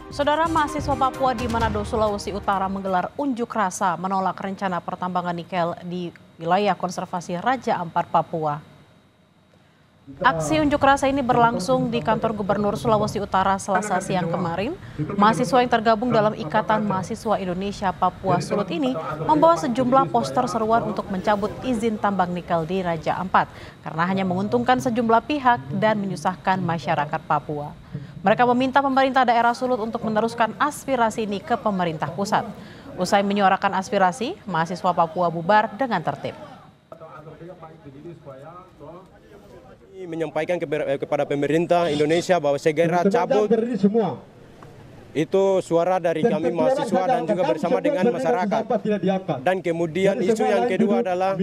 Saudara mahasiswa Papua di Manado, Sulawesi Utara menggelar unjuk rasa menolak rencana pertambangan nikel di wilayah konservasi Raja Ampat, Papua. Aksi unjuk rasa ini berlangsung di kantor Gubernur Sulawesi Utara Selasa siang kemarin. Mahasiswa yang tergabung dalam Ikatan Mahasiswa Indonesia Papua Sulut ini membawa sejumlah poster seruan untuk mencabut izin tambang nikel di Raja Ampat karena hanya menguntungkan sejumlah pihak dan menyusahkan masyarakat Papua. Mereka meminta pemerintah daerah Sulut untuk meneruskan aspirasi ini ke pemerintah pusat. Usai menyuarakan aspirasi, mahasiswa Papua bubar dengan tertib. Menyampaikan kepada pemerintah Indonesia bahwa segera cabut itu suara dari kami mahasiswa dan juga bersama dengan masyarakat. Dan kemudian isu yang kedua adalah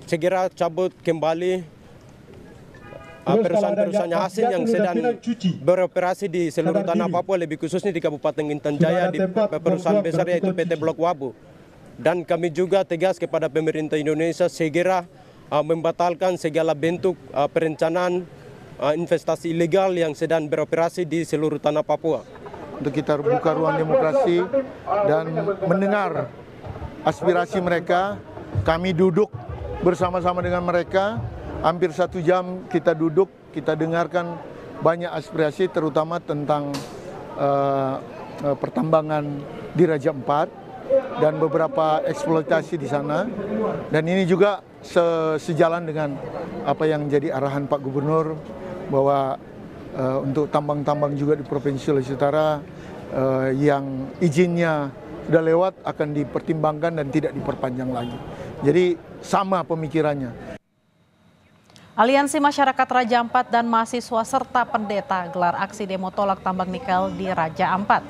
segera cabut kembali perusahaan-perusahaan asing yang sedang beroperasi di seluruh tanah Papua, lebih khususnya di Kabupaten Intan Jaya di perusahaan besar yaitu PT Blok Wabu. Dan kami juga tegas kepada pemerintah Indonesia segera membatalkan segala bentuk perencanaan investasi ilegal yang sedang beroperasi di seluruh tanah Papua. Untuk kita buka ruang demokrasi dan mendengar aspirasi mereka, kami duduk bersama-sama dengan mereka, hampir 1 jam kita duduk, kita dengarkan banyak aspirasi terutama tentang pertambangan di Raja Ampat dan beberapa eksploitasi di sana. Dan ini juga sejalan dengan apa yang jadi arahan Pak Gubernur bahwa untuk tambang-tambang juga di Provinsi Sulawesi Utara yang izinnya sudah lewat akan dipertimbangkan dan tidak diperpanjang lagi. Jadi sama pemikirannya. Aliansi Masyarakat Raja Ampat dan mahasiswa serta pendeta gelar aksi demo tolak tambang nikel di Raja Ampat.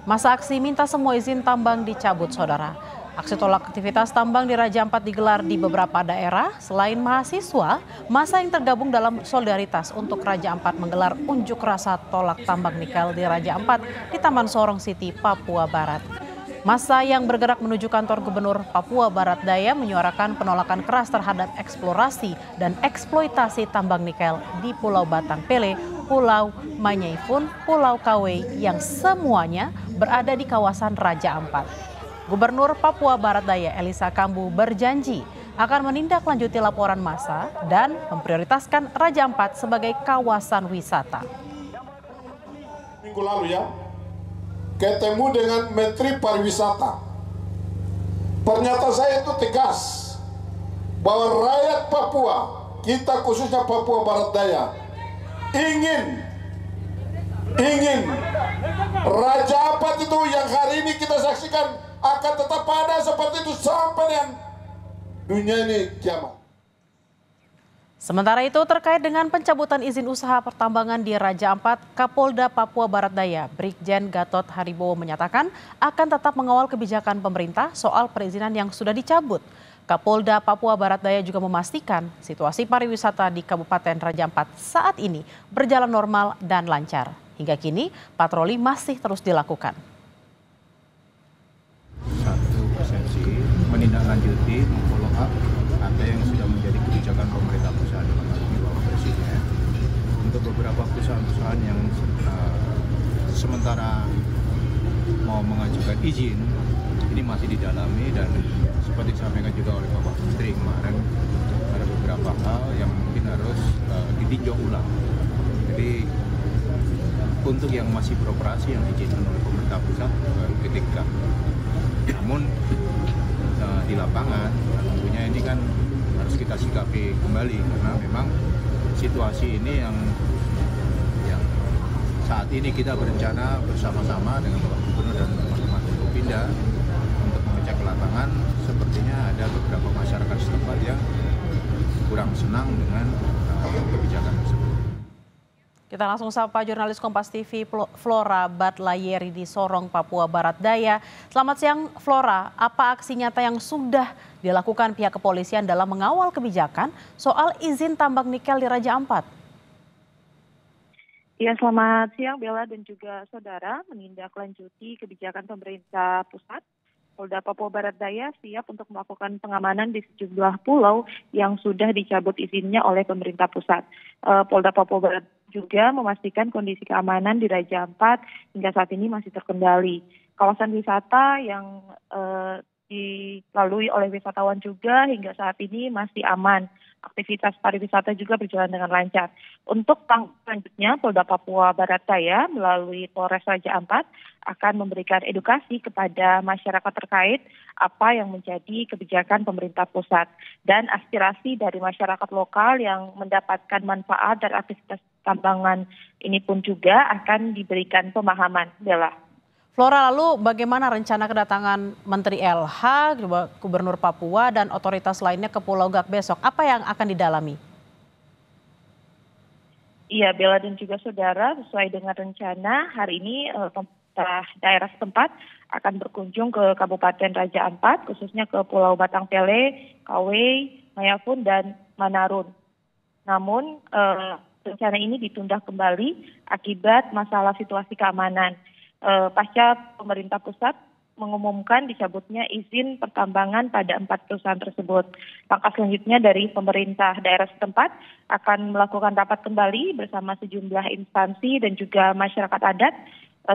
Masa aksi minta semua izin tambang dicabut, saudara. Aksi tolak aktivitas tambang di Raja Ampat digelar di beberapa daerah. Selain mahasiswa, masa yang tergabung dalam solidaritas untuk Raja Ampat menggelar unjuk rasa tolak tambang nikel di Raja Ampat di Taman Sorong City, Papua Barat. Masa yang bergerak menuju kantor Gubernur Papua Barat Daya menyuarakan penolakan keras terhadap eksplorasi dan eksploitasi tambang nikel di Pulau Batang Pele, Pulau Manyaifun, Pulau Kawe yang semuanya berada di kawasan Raja Ampat. Gubernur Papua Barat Daya Elisa Kambu berjanji akan menindaklanjuti laporan massa dan memprioritaskan Raja Ampat sebagai kawasan wisata. Minggu lalu ya, ketemu dengan Menteri Pariwisata. Pernyataan saya itu tegas bahwa rakyat Papua, kita khususnya Papua Barat Daya, ingin Raja Ampat itu yang hari ini kita saksikan akan tetap ada seperti itu sampai dengan dunia ini kiamat. Sementara itu terkait dengan pencabutan izin usaha pertambangan di Raja Ampat, Kapolda Papua Barat Daya Brigjen Gatot Haribowo menyatakan akan tetap mengawal kebijakan pemerintah soal perizinan yang sudah dicabut. Kapolda Papua Barat Daya juga memastikan situasi pariwisata di Kabupaten Raja Ampat saat ini berjalan normal dan lancar. Hingga kini patroli masih terus dilakukan. Satu persepsi menindaklanjuti follow up apa yang sudah menjadi kebijakan pemerintah pusat di Bapak Presiden untuk beberapa perusahaan-perusahaan yang sementara mau mengajukan izin ini masih didalami, dan seperti disampaikan juga oleh Bapak Menteri kemarin ada beberapa hal yang mungkin harus ditinjau ulang. Jadi untuk yang masih beroperasi yang diizinkan oleh pemerintah pusat ketika namun di lapangan tentunya ini kan harus kita sikapi kembali karena memang situasi ini yang saat ini kita berencana bersama-sama dengan Bapak Gubernur dan teman-teman Kopinda untuk mengecek ke lapangan. Sepertinya ada beberapa masyarakat setempat yang kurang senang dengan kebijakan tersebut. Kita langsung sapa jurnalis Kompas TV Flora Batlayeri di Sorong, Papua Barat Daya. Selamat siang Flora, apa aksi nyata yang sudah dilakukan pihak kepolisian dalam mengawal kebijakan soal izin tambang nikel di Raja Ampat? Ya, selamat siang Bella dan juga saudara. Menindaklanjuti kebijakan pemerintah pusat Polda Papua Barat Daya siap untuk melakukan pengamanan di sejumlah pulau yang sudah dicabut izinnya oleh pemerintah pusat. Polda Papua Barat juga memastikan kondisi keamanan di Raja Ampat hingga saat ini masih terkendali. Kawasan wisata yang dilalui oleh wisatawan juga hingga saat ini masih aman. Aktivitas pariwisata juga berjalan dengan lancar. Untuk tahap selanjutnya, Polda Papua Barat Daya melalui Polres Raja Ampat akan memberikan edukasi kepada masyarakat terkait apa yang menjadi kebijakan pemerintah pusat dan aspirasi dari masyarakat lokal yang mendapatkan manfaat dari aktivitas tambangan ini pun juga akan diberikan pemahaman. Bella. Flora, lalu bagaimana rencana kedatangan Menteri LH, Gubernur Papua, dan otoritas lainnya ke Pulau Gak besok? Apa yang akan didalami? Iya, Bella dan juga saudara, sesuai dengan rencana, hari ini pemerintah daerah setempat akan berkunjung ke Kabupaten Raja Ampat, khususnya ke Pulau Batang Pele, Kawei, Mayapun, dan Manarun. Namun, rencana ini ditunda kembali akibat masalah situasi keamanan. Pasca pemerintah pusat mengumumkan dicabutnya izin pertambangan pada 4 perusahaan tersebut. Langkah selanjutnya dari pemerintah daerah setempat akan melakukan rapat kembali bersama sejumlah instansi dan juga masyarakat adat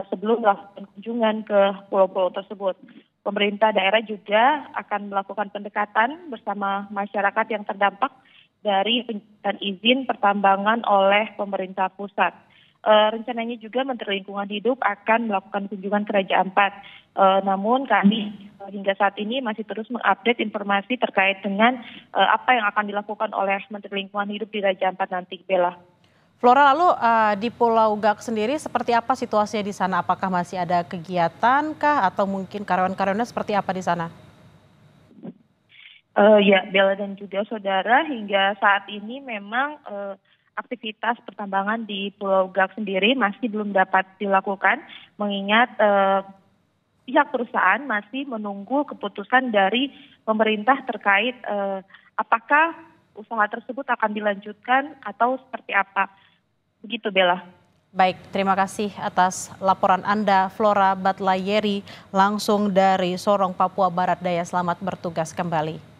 sebelum melakukan kunjungan ke pulau-pulau tersebut. Pemerintah daerah juga akan melakukan pendekatan bersama masyarakat yang terdampak dari pencabutan izin pertambangan oleh pemerintah pusat. Rencananya juga Menteri Lingkungan Hidup akan melakukan kunjungan ke Raja Ampat. Namun kami hingga saat ini masih terus mengupdate informasi terkait dengan apa yang akan dilakukan oleh Menteri Lingkungan Hidup di Raja Ampat nanti, Bella. Flora, lalu di Pulau Gak sendiri seperti apa situasinya di sana? Apakah masih ada kegiatan kah atau mungkin karyawan-karyawannya seperti apa di sana? Ya, Bella dan juga saudara, hingga saat ini memang aktivitas pertambangan di Pulau Gak sendiri masih belum dapat dilakukan, mengingat pihak perusahaan masih menunggu keputusan dari pemerintah terkait apakah usaha tersebut akan dilanjutkan atau seperti apa. Begitu, Bella. Baik, terima kasih atas laporan Anda, Flora Batlayeri, langsung dari Sorong, Papua Barat Daya. Selamat bertugas kembali.